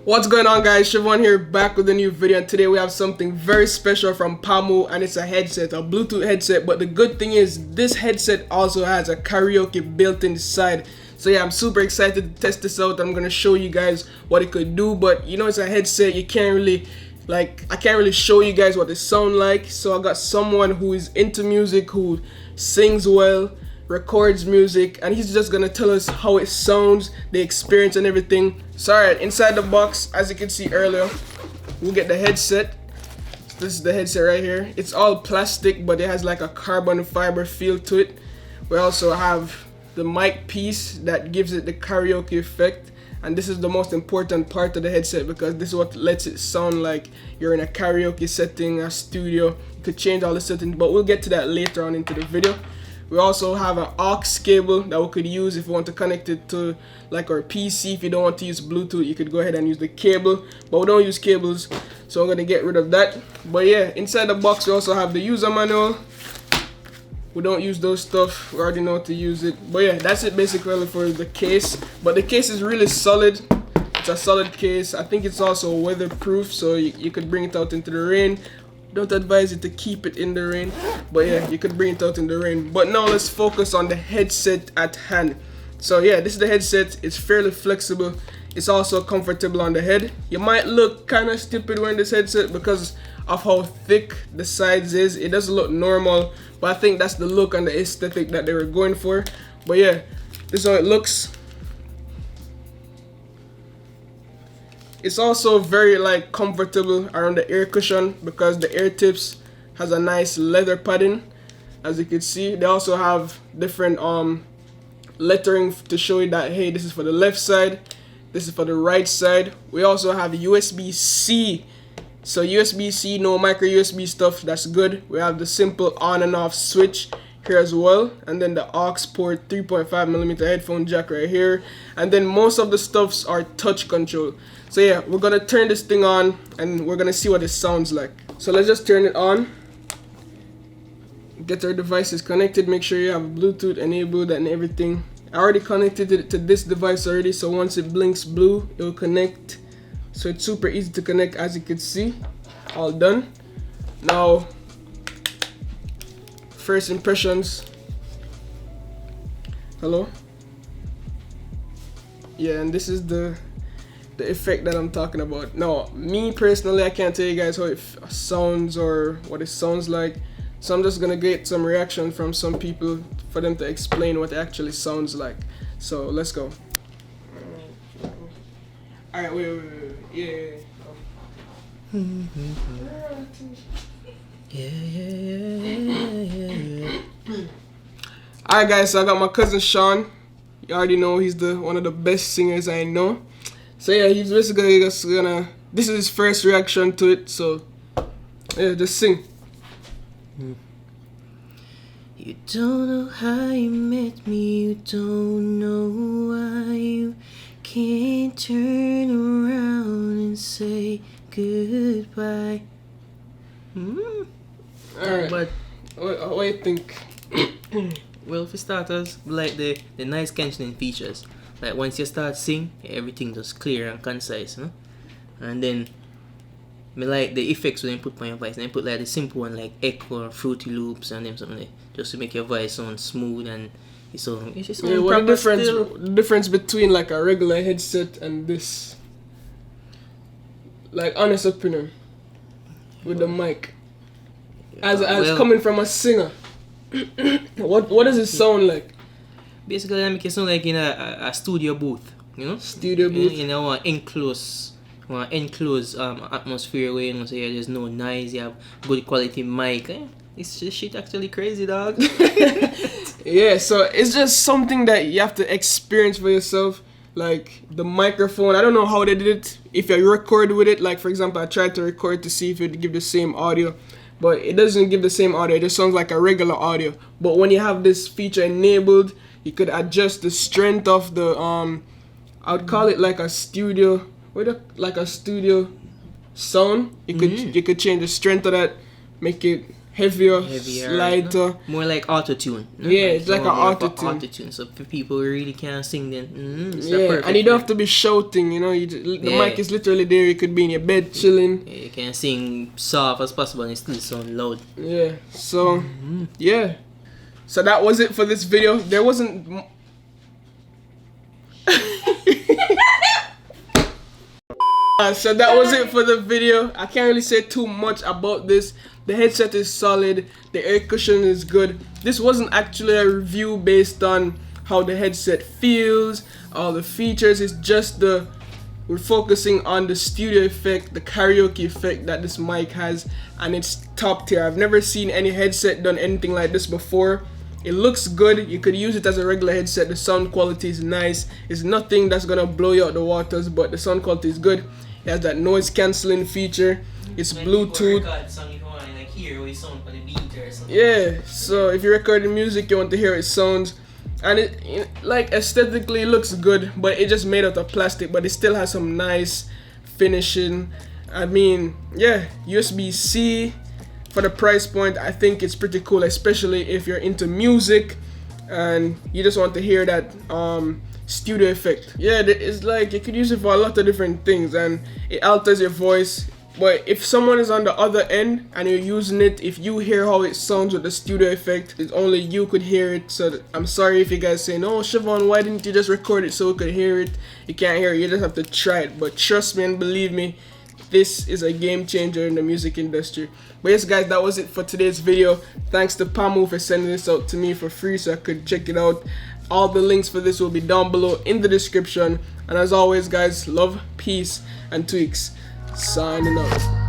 What's going on, guys? Siobhan here, back with a new video, and today we have something very special from PAMU, and it's a headset, a Bluetooth headset. But the good thing is this headset also has a karaoke built inside. So yeah, I'm super excited to test this out. I'm gonna show you guys what it could do, but you know, it's a headset, you can't really I can't really show you guys what it sound like. So I got someone who is into music, who sings well, records music, and he's just gonna tell us how it sounds, the experience and everything. So alright, inside the box, as you can see earlier, we'll get the headset. This is the headset right here. It's all plastic, but it has like a carbon fiber feel to it. We also have the mic piece that gives it the karaoke effect, and this is the most important part of the headset because this is what lets it sound like you're in a karaoke setting, a studio. You could change all the settings, but we'll get to that later on into the video. We also have an aux cable that we could use if we want to connect it to like our PC. If you don't want to use Bluetooth, you could go ahead and use the cable, but we don't use cables, so I'm gonna get rid of that. But yeah, inside the box we also have the user manual. We don't use those stuff, we already know how to use it. But yeah, that's it basically for the case. But the case is really solid. It's a solid case. I think it's also weatherproof, so you could bring it out into the rain. Don't advise you to keep it in the rain, but yeah, you could bring it out in the rain. But now let's focus on the headset at hand. So yeah, this is the headset. It's fairly flexible. It's also comfortable on the head. You might look kind of stupid wearing this headset because of how thick the sides is. It doesn't look normal, but I think that's the look and the aesthetic that they were going for. But yeah, this is how it looks. It's also very comfortable around the ear cushion because the ear tips has a nice leather padding, as you can see. They also have different lettering to show you that hey, this is for the left side, this is for the right side. We also have USB-C, so USB-C, no micro USB stuff. That's good. We have the simple on and off switch here as well, and then the aux port 3.5mm headphone jack right here, and then most of the stuffs are touch control. So yeah, we're gonna turn this thing on and we're gonna see what it sounds like. So let's just turn it on, get our devices connected, make sure you have Bluetooth enabled and everything. I already connected it to this device already, so once it blinks blue it will connect. So it's super easy to connect, as you can see. All done. Now first impressions. Hello. Yeah, and this is the effect that I'm talking about. Now, me personally, I can't tell you guys how it sounds or what it sounds like, so I'm just gonna get some reaction from some people for them to explain what it actually sounds like. So let's go. All right, wait. Yeah. Alright guys, so I got my cousin Sean. You already know he's one of the best singers I know. So yeah, he's basically just gonna, this is his first reaction to it, so yeah, just sing. You don't know how you met me, you don't know why you can't turn around and say goodbye. Alright, But what do you think? well, for starters, like the nice cancelling features. Like once you start sing, everything just clear and concise, no? And then me like the effects when you put on your voice. Then put like the simple one like echo or fruity loops and them something like, just to make your voice sound smooth and it's just yeah, what the difference between like a regular headset and this? Like honest opinion with the mic. As coming from a singer. what does it sound like? Basically, I make it sound like in a studio booth, you know? Studio booth? You know, an enclosed atmosphere where, you know, so yeah, there's no noise, you have good quality mic. It's just shit actually crazy, dog. Yeah, so it's just something that you have to experience for yourself. Like the microphone, I don't know how they did it. If you record with it, like for example, I tried to record to see if it would give the same audio, but it doesn't give the same audio. It just sounds like a regular audio. But when you have this feature enabled, you could adjust the strength of the I would call it like a studio, like a studio sound. You could change the strength of that, make it heavier, heavier, lighter. no? More like Autotune. No? Yeah, it's like an more Autotune. Autotune. So for people who really can't sing, then it's Yeah, perfect. and you don't have to be shouting, you know. The mic is literally there. You could be in your bed chilling. Yeah, you can sing soft as possible and it still sound loud. Yeah. So yeah. So that was it for this video. There wasn't. So that was it for the video. I can't really say too much about this. The headset is solid. The air cushion is good. This wasn't actually a review based on how the headset feels, all the features. It's just we're focusing on the studio effect, the karaoke effect that this mic has, and it's top tier. I've never seen any headset done anything like this before. It looks good. You could use it as a regular headset. The sound quality is nice. It's nothing that's gonna blow you out the waters, but the sound quality is good. It has that noise cancelling feature. It's Bluetooth. Yeah, so if you're recording music, you want to hear it sounds, and it like aesthetically it looks good, but it just made out of plastic, but it still has some nice finishing. I mean, yeah, USB-C for the price point, I think it's pretty cool, especially if you're into music and you just want to hear that studio effect. Yeah, it's like you could use it for a lot of different things, and it alters your voice. But if someone is on the other end and you're using it, if you hear how it sounds with the studio effect, it's only you could hear it. So I'm sorry if you guys say, no, Siobhan, why didn't you just record it so we could hear it? You can't hear it, you just have to try it. But trust me and believe me, this is a game changer in the music industry. But yes guys, that was it for today's video. Thanks to PAMU for sending this out to me for free so I could check it out. All the links for this will be down below in the description. And as always guys, love, peace, and tweaks. Signing out.